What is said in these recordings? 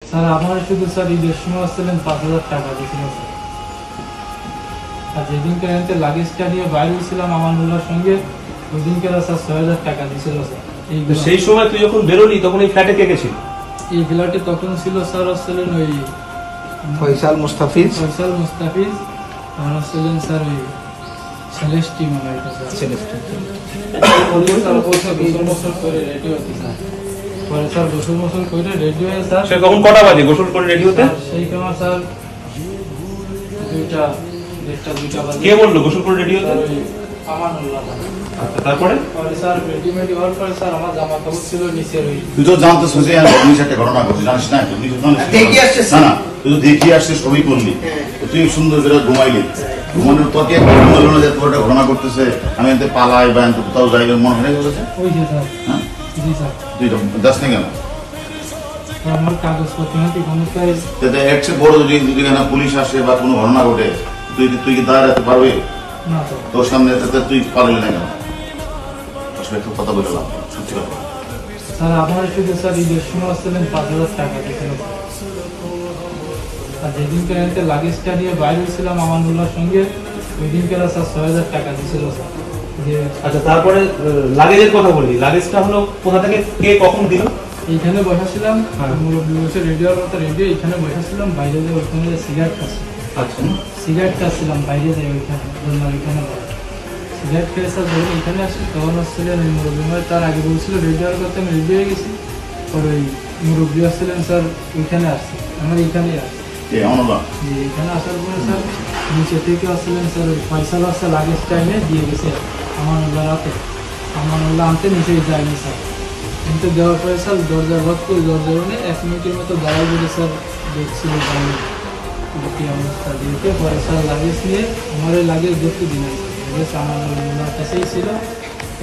Sir আমার শুধু sir ঈদের সময় আসছিলেন 5,000 টাকা দিয়েছিল স্যার। আর যেদিনকে এনতে লাগেজটা নিয়ে বাইরে ছিলাম আমানুল্লাহর সঙ্গে, ওই দিনকে স্যার 6,000 টাকা দিয়েছিল স্যার। সেই সময় তুই যখন বেরোলি তখন এই ফ্ল্যাটে কে কে ছিল? এই ফ্ল্যাটে তখন ছিল স্যার আসছিলেন ওই ফয়সাল মুস্তাফিজ, আর আসছিলেন স্যার ওই সেলেস্টি মনে হয় স্যার। সেলেস্টি গোসল মোসল করে রেডি হতে স্যার। পরে স্যার গোসল মোসল করে রেডি হয়ে স্যার। সে কখন কটা বাজে গোসল করে রেডি হতে? সেই সময় স্যার 2টা বাজে। কে বললো গোসল করে রেডি হতে? আমানুল্লাহ। আচ্ছা, তারপরে স্যার রেডিমেড হওয়ার পরে স্যার আমার জামা কাপড় ছিল নিচের ওই। তুই তো জানতে সোজে একটা ঘটনা ঘটে জানিস না? দেখিয়ে আসছিস না, তুই তো দেখিয়ে আসছিস, সবই করলি, তুই সুন্দর করে ঘুমাইলি। ঘুমানোর তোকে বললো না যে তোর একটা ঘটনা করতেছে, আমি এতে পালাই বা এতে কোথাও যাই, মনে হয় করেছে? ওই যে স্যার। হ্যাঁ জি স্যার। তুই যাস না কেন? আমার কাগজপত্র হাতে কোনো কাজ। এর চেয়ে বড় যদি পুলিশ আসে বা কোনো ঘটনা ঘটে, তুই কি দাঁড়ায় রাখতে পারবি? না স্যার। তোর সামনে তুই পারলি না কেন? তোর সাথে একটু কথা বললাম, সত্যি কথা। স্যার আমার শুধু স্যার ঈদের সময় আসছিলেন 5,000 টাকা দিয়েছিল। আর যেদিনকে এনতে লাগেজটা নিয়ে বাইরে ছিলাম আমানুল্লাহর সঙ্গে, ওই দিনকে স্যার 6,000 টাকা দিয়েছিল স্যার। আচ্ছা, তারপরে লাগেজের কথা বললি, লাগেজটা হলো কোথা থেকে কে কখন দিল? এইখানে বসাছিলাম, মুরব্বী বসে রেডি হওয়ার কথা রেডি, এইখানে বসাছিলাম, বাইরে যাই ওইখানে সিগারেট খাচ্ছি। আচ্ছা, সিগারেট খাচ্ছিলাম, বাইরে যাই ওইখানে ওইখানে সিগারেট খেয়ে স্যার যখন এখানে আসি তখন আসছিলেন ওই মুরব্বী, তার আগে বলছিল রেডি হওয়ার কথা, আমি রেডি হয়ে গেছি। পরে ওই মুরব্বী আসছিলেন স্যার, ওইখানে আসছে, আমার এইখানেই আসছে। এখানে আসার পরে স্যার নিচে থেকে আসছিলেন স্যার, ওই ফয়সাল আসছে, লাগেজটা এনে দিয়ে গেছে আমানুল্লাহ রাতে। আমানুল্লাহ আনতে নিচেই যায়নি স্যার, কিন্তু দেওয়ার পরে স্যার দরজা বন্ধ করে দরজা এনে 1 মিনিটের মতো দাঁড়াই বলে স্যার দেখছিল বাইরে কি অবস্থা দিয়েছে। পরে স্যার লাগেজ নিয়ে আমার ওই লাগেজ দেখতে দিন লাগেজ আমানুল্লাহর কাছেই ছিল,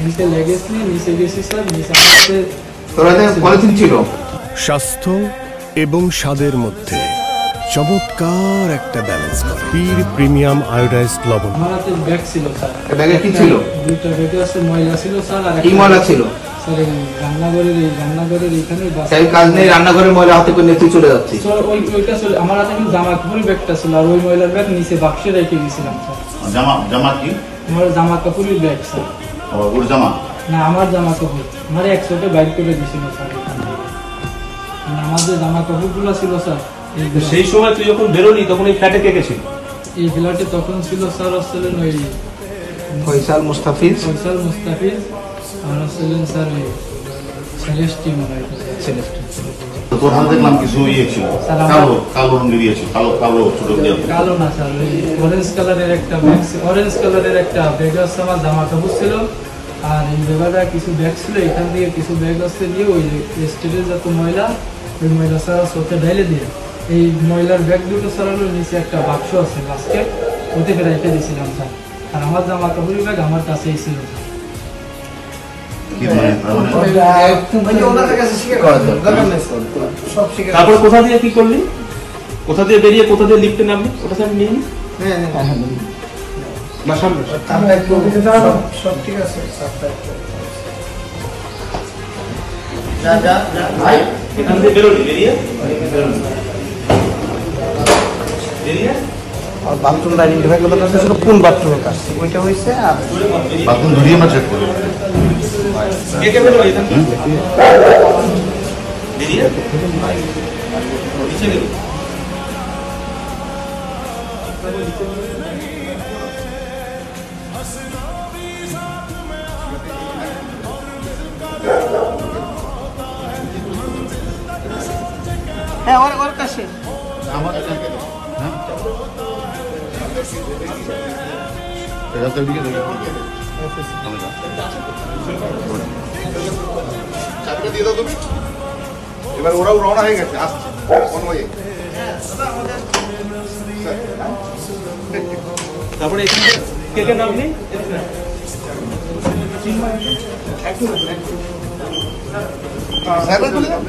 এনতে লাগেজ নিয়ে নিচে গেছি স্যার। নিচে আমাদের পলিথিন ছিল। স্বাস্থ্য এবং স্বাদের মধ্যে চমৎকার একটা ব্যালেন্স করে পীর প্রিমিয়াম আয়োডাইজড লবণ। আমার হাতে ব্যাগ ছিল স্যার। ব্যাগে কি ছিল? 2টা ব্যাগে আছে, ময়লা ছিল স্যার। আর কি ময়লা ছিল? স্যার রান্নাঘরের এইখানে কাজ নেই, রান্নাঘরের ময়লা হাতে করে নিয়ে তুই চলে যাচ্ছিস? ওইটা ছিল আমার হাতে, কিন্তু জামা কাপড়ের ব্যাগটা ছিল, আর ওই ময়লার ব্যাগ নিচে বাক্সে রেখে গেছিলাম স্যার। জামা কি? আমার জামা কাপড়ের ব্যাগ স্যার। ওর জামা না, আমার জামা কাপড় আমার একসাথে বাইক করে দিয়েছিল স্যার। আমার যে জামা কাপড়গুলো ছিল স্যার। সেই সময় তুই যখন বেরোলি তখন এই ফ্ল্যাটে কে কে ছিল? এই ফ্ল্যাটে তখন ছিল স্যার আসছিলেন ওই ফয়সাল মুস্তাফিজ, আর আসছিলেন স্যার ওই সেলেস্টি মনে হয় সেলেস্টি। তোর হাতে দেখলাম কিছু ছিল, কালো রঙের ছিল, কালো ছোট কালো না স্যার, ওই অরেঞ্জ কালারের একটা ব্যাগ আছে, আমার জামা কাপড় ছিল। আর এই জায়গাটা কিছু ব্যাগ ছিল, এখান থেকে কিছু ব্যাগ আসতে দিয়ে ওই স্টেটের যত ময়লা, ওই ময়লা স্যার চোখে ঢেলে দিয়ে এই ময়লার ব্যাগ দুটো সরালো, নিচে একটা বাক্স আছে বাস্কেট, ওতে রেখে দিয়েছিলাম স্যার। আর আমার জামা কাপড়ের ব্যাগ আমার কাছেই ছিল। তারপরে কোথা দিয়ে কি করলি? কোথা দিয়ে বেরিয়ে কোথা দিয়ে লিফটে নামলি? ওটা স্যার নিয়ে নি বা সামনে সব ঠিক আছে। এখান দিয়ে বেরোলি, বেরিয়ে বাথরুম ডাইনিং টেবিল কথা ছিল, কোন বাথরুমের কাজ ওইটা হয়েছে। আর বাথরুম ধরিয়ে আমরা চেক করি। কে কে বেরোলি এখান থেকে? বেরিয়ে নিচে গেলি। হ্যাঁ, ওর কাছে আমাদের চাবিটা দিয়ে দাও তুমি। এবার ওরাও রওনা হয়ে গেছে, আসছে তারপরে এখানে কে কে নামলি? সাইকেল তুলে দাও।